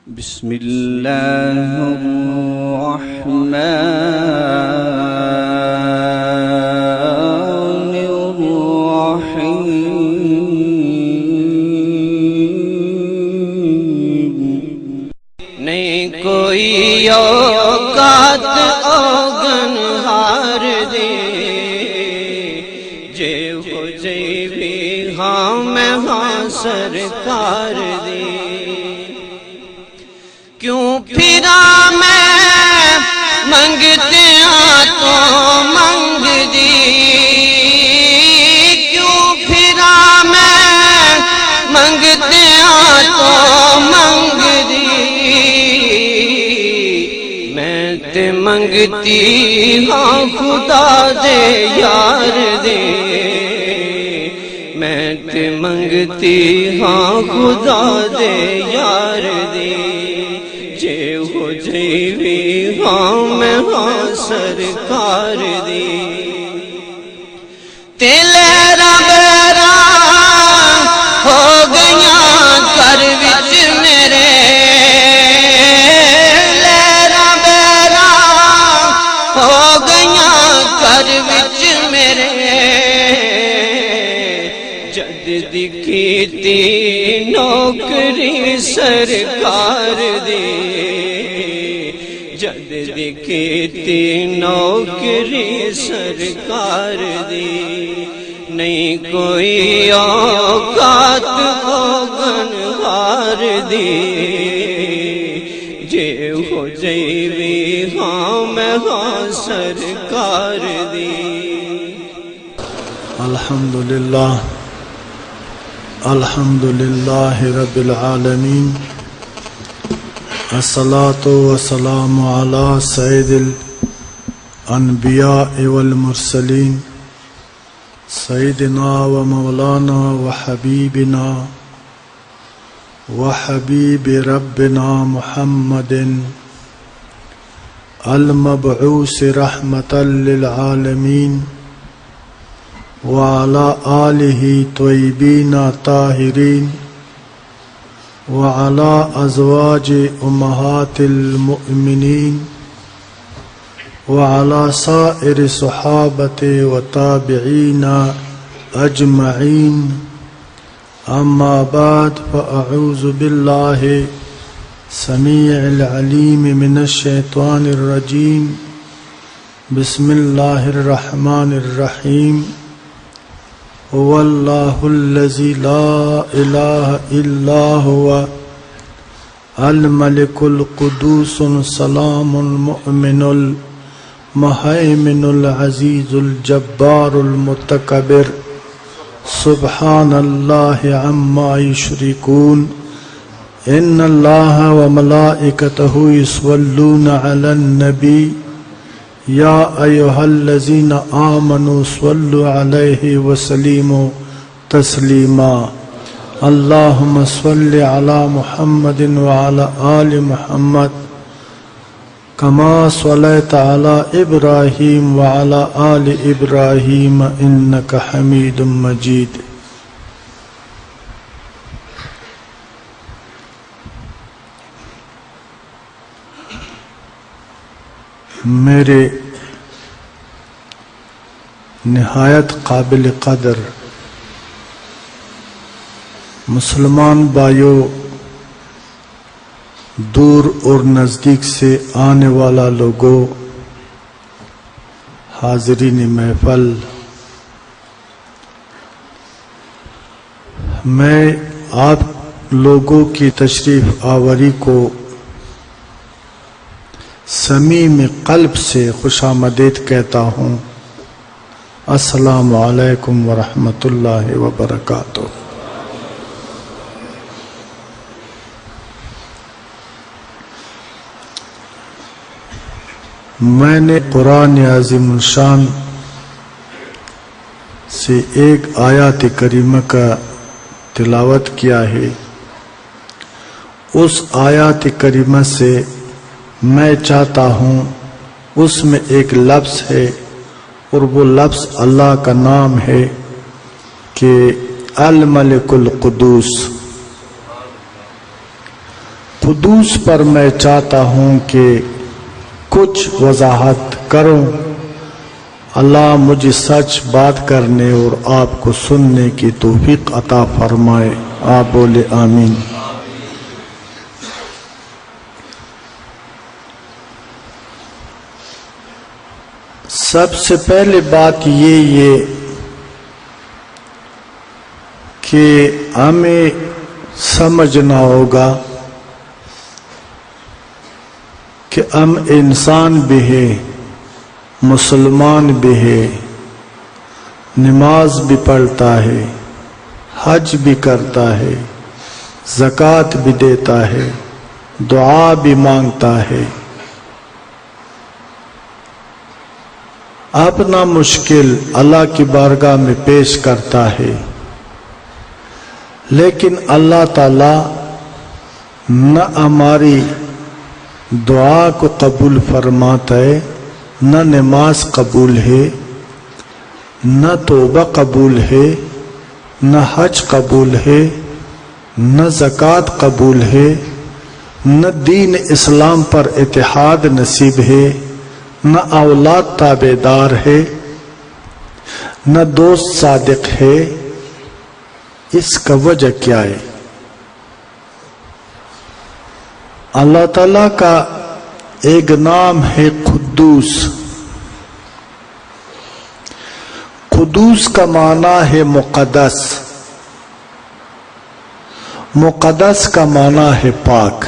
بسم الله الرحمن الرحيم نہیں کوئی اوقات اوگن ہار دے جے ہو جائے بھی ہاں میں ہاں سرکار دے کیوں پھرا میں منگتے تو منگ دی کیوں پھرا میں منگتے تو منگ دی میں تے منگتی ہاں خدا دے یار دے میں تے منگتی ہاں خدا دے یار دے جے ہو جائے ہاں میں ہاں سرکار دی تیلے بیرا ہو گیاں کر وچ میرے لیرا بیرا ہو گیاں کر وچ میرے جد دی کیتی نوکری سرکار دی جد دی کیتی نوکری سرکار دی نہیں کوئی اوقات اوگن ہار دی جے ہو جائے ہاں میں ہاں سرکار دی الحمدللہ الحمدللہ رب العالمین الصلاة والسلام علی سید الانبیاء والمرسلین سیدنا و مولانا و حبیبنا و حبیب ربنا محمد المبعوث رحمتا للعالمین وعلى آلہ طیبین طاہرین وعلى ازواج امہات المؤمنین وعلى سائر صحابۃ وتابعین اجمعین اما بعد فاعوذ باللہ سمیع العلیم من الشیطان الرجیم بسم اللہ الرحمن الرحیم هو الله الذي لا إله إلا هو الملك القدوس السلام المؤمن المهيمن العزيز الجبار المتكبر سبحان الله عما يشركون إن الله وملائكته يصلون على النبي یا ایھا الذین آمنوا صلوا علیہ وسلموا تسلیما اللہم صل علی محمد وعلی آل محمد کما صلیت علی ابراہیم وعلی آل ابراہیم انک حمید مجید میرے نہایت قابل قدر مسلمان بھائیوں، دور اور نزدیک سے آنے والا لوگوں، حاضرین محفل، میں آپ لوگوں کی تشریف آوری کو صمیم قلب سے خوش آمدید کہتا ہوں۔ السلام علیکم ورحمۃ اللہ وبرکاتہ۔ میں نے قرآن عظیم الشان سے ایک آیات کریمہ کا تلاوت کیا ہے۔ اس آیات کریمہ سے میں چاہتا ہوں، اس میں ایک لفظ ہے اور وہ لفظ اللہ کا نام ہے کہ الملک القدوس۔ قدوس پر میں چاہتا ہوں کہ کچھ وضاحت کروں۔ اللہ مجھے سچ بات کرنے اور آپ کو سننے کی توفیق عطا فرمائے۔ آپ بولے آمین۔ سب سے پہلے بات یہ کہ ہمیں سمجھنا ہوگا کہ ہم انسان بھی ہیں، مسلمان بھی ہے، نماز بھی پڑھتا ہے، حج بھی کرتا ہے، زکوٰۃ بھی دیتا ہے، دعا بھی مانگتا ہے، اپنا مشکل اللہ کی بارگاہ میں پیش کرتا ہے، لیکن اللہ تعالی نہ ہماری دعا کو قبول فرماتا ہے، نہ نماز قبول ہے، نہ توبہ قبول ہے، نہ حج قبول ہے، نہ زکوٰۃ قبول ہے، نہ دین اسلام پر اتحاد نصیب ہے، نہ اولاد تابعدار ہے، نہ دوست صادق ہے۔ اس کا وجہ کیا ہے؟ اللہ تعالیٰ کا ایک نام ہے قدوس۔ قدوس کا معنی ہے مقدس، مقدس کا معنی ہے پاک۔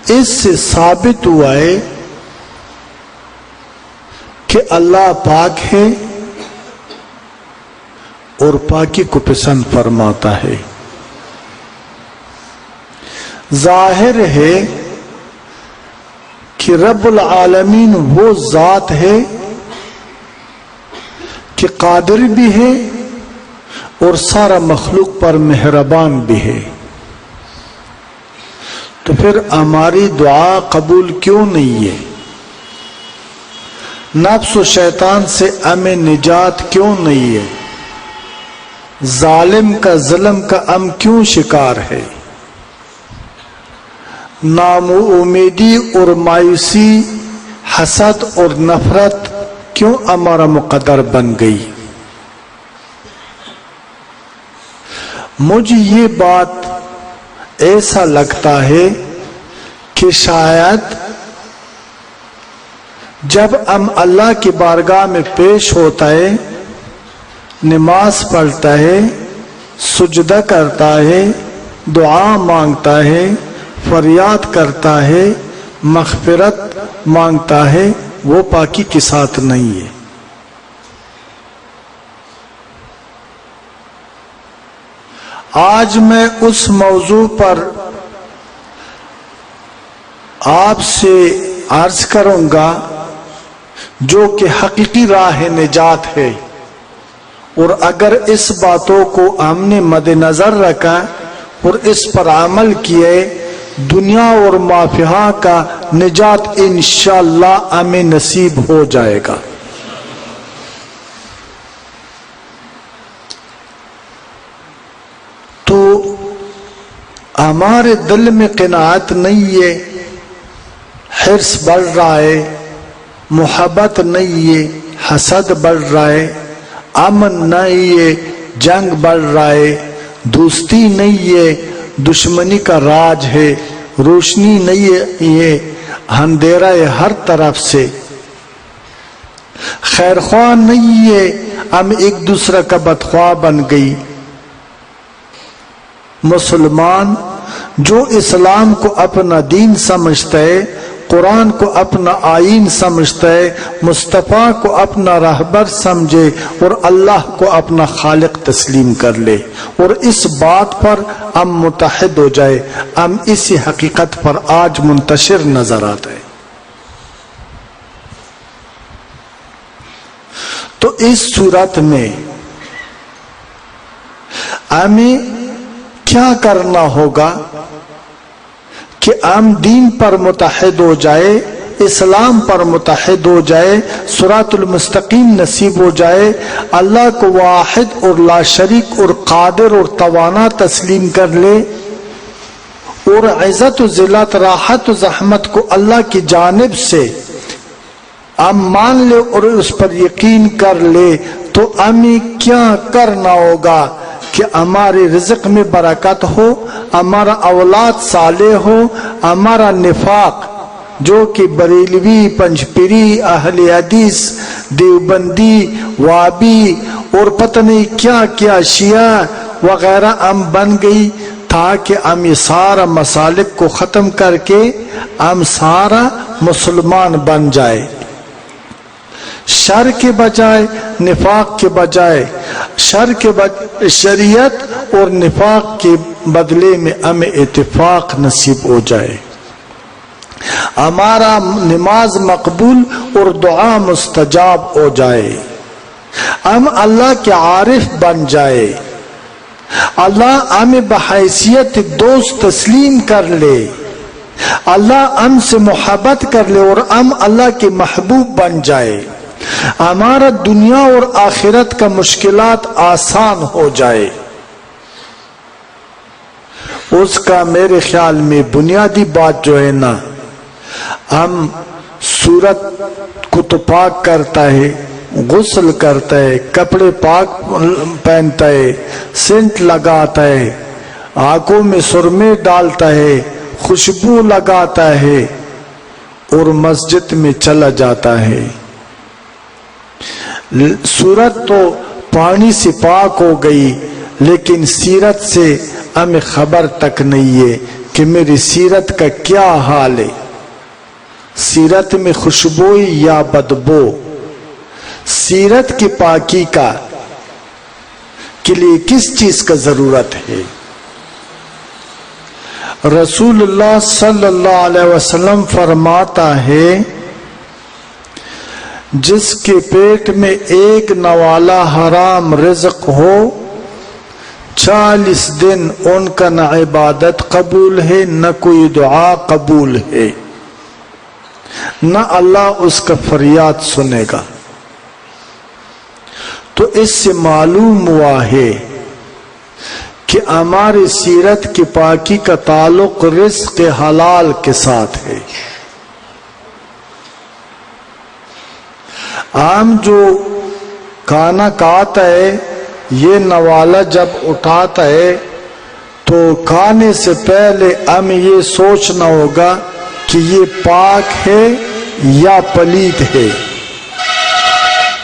اس سے ثابت ہوا ہے کہ اللہ پاک ہے اور پاکی کو پسند فرماتا ہے۔ ظاہر ہے کہ رب العالمین وہ ذات ہے کہ قادر بھی ہے اور سارا مخلوق پر مہربان بھی ہے، تو پھر ہماری دعا قبول کیوں نہیں ہے؟ نفس و شیطان سے ہمیں نجات کیوں نہیں ہے؟ ظالم کا ظلم کا ہم کیوں شکار ہے؟ نام امیدی اور مایوسی، حسد اور نفرت کیوں ہمارا مقدر بن گئی؟ مجھے یہ بات ایسا لگتا ہے کہ شاید جب ہم اللہ کی بارگاہ میں پیش ہوتا ہے، نماز پڑھتا ہے، سجدہ کرتا ہے، دعا مانگتا ہے، فریاد کرتا ہے، مغفرت مانگتا ہے، وہ پاکی کے ساتھ نہیں ہے۔ آج میں اس موضوع پر آپ سے عرض کروں گا جو کہ حقیقی راہ نجات ہے، اور اگر اس باتوں کو ہم نے مد نظر رکھا اور اس پر عمل کیے، دنیا اور ما فیہا کا نجات انشاءاللہ ہمیں نصیب ہو جائے گا۔ تو ہمارے دل میں قناعت نہیں ہے، حرص بڑھ رہا ہے، محبت نہیں ہے، حسد بڑھ رہا ہے، امن نہیں ہے، جنگ بڑھ رہا ہے، دوستی نہیں ہے، دشمنی کا راج ہے، روشنی نہیں ہے، اندھیرا ہے ہر طرف سے، خیر خواہ نہیں ہے، ہم ایک دوسرے کا بدخواہ بن گئی۔ مسلمان جو اسلام کو اپنا دین سمجھتا ہے، قرآن کو اپنا آئین سمجھتا ہے، مصطفیٰ کو اپنا راہبر سمجھے اور اللہ کو اپنا خالق تسلیم کر لے، اور اس بات پر ہم متحد ہو جائے، ہم اسی حقیقت پر آج منتشر نظر آتا ہے۔ تو اس صورت میں ہمیں کیا کرنا ہوگا کہ ہم دین پر متحد ہو جائے، اسلام پر متحد ہو جائے، صراط المستقیم نصیب ہو جائے، اللہ کو واحد اور لا شریک اور قادر اور توانا تسلیم کر لے، اور عزت و ذلت، راحت و زحمت کو اللہ کی جانب سے مان لے اور اس پر یقین کر لے، تو ہمیں کیا کرنا ہوگا کہ ہمارے رزق میں برکت ہو، ہمارا اولاد صالح ہو، ہمارا نفاق جو کہ بریلوی، پنجپیری، اہل حدیث، دیوبندی، وابی اور پتہ نہیں کیا کیا شیعہ وغیرہ ہم بن گئی، تاکہ ہم یہ سارا مسالک کو ختم کر کے ہم سارا مسلمان بن جائے، شر کے بجائے نفاق کے بجائے شریعت اور نفاق کے بدلے میں ہمیں اتفاق نصیب ہو جائے، ہمارا نماز مقبول اور دعا مستجاب ہو جائے، ہم اللہ کے عارف بن جائے، اللہ ہمیں بحیثیت دوست تسلیم کر لے، اللہ ہم سے محبت کر لے اور ہم اللہ کے محبوب بن جائے، ہمارا دنیا اور آخرت کا مشکلات آسان ہو جائے، اس کا میرے خیال میں بنیادی بات جو ہے نا، ہم سورت کو تو پاک کرتا ہے، غسل کرتا ہے، کپڑے پاک پہنتا ہے، سینٹ لگاتا ہے، آنکھوں میں سرمے ڈالتا ہے، خوشبو لگاتا ہے اور مسجد میں چلا جاتا ہے۔ سورت تو پانی سے پاک ہو گئی، لیکن سیرت سے ہمیں خبر تک نہیں ہے کہ میری سیرت کا کیا حال ہے، سیرت میں خوشبو یا بدبو۔ سیرت کی پاکی کا کے لیے کس چیز کا ضرورت ہے؟ رسول اللہ صلی اللہ علیہ وسلم فرماتا ہے، جس کے پیٹ میں ایک نوالا حرام رزق ہو، 40 دن ان کا نہ عبادت قبول ہے، نہ کوئی دعا قبول ہے، نہ اللہ اس کا فریاد سنے گا۔ تو اس سے معلوم ہوا ہے کہ ہماری سیرت کی پاکی کا تعلق رزق حلال کے ساتھ ہے۔ عام جو کھانا کھاتا ہے، یہ نوالا جب اٹھاتا ہے تو کھانے سے پہلے ہمیں یہ سوچنا ہوگا کہ یہ پاک ہے یا پلید ہے۔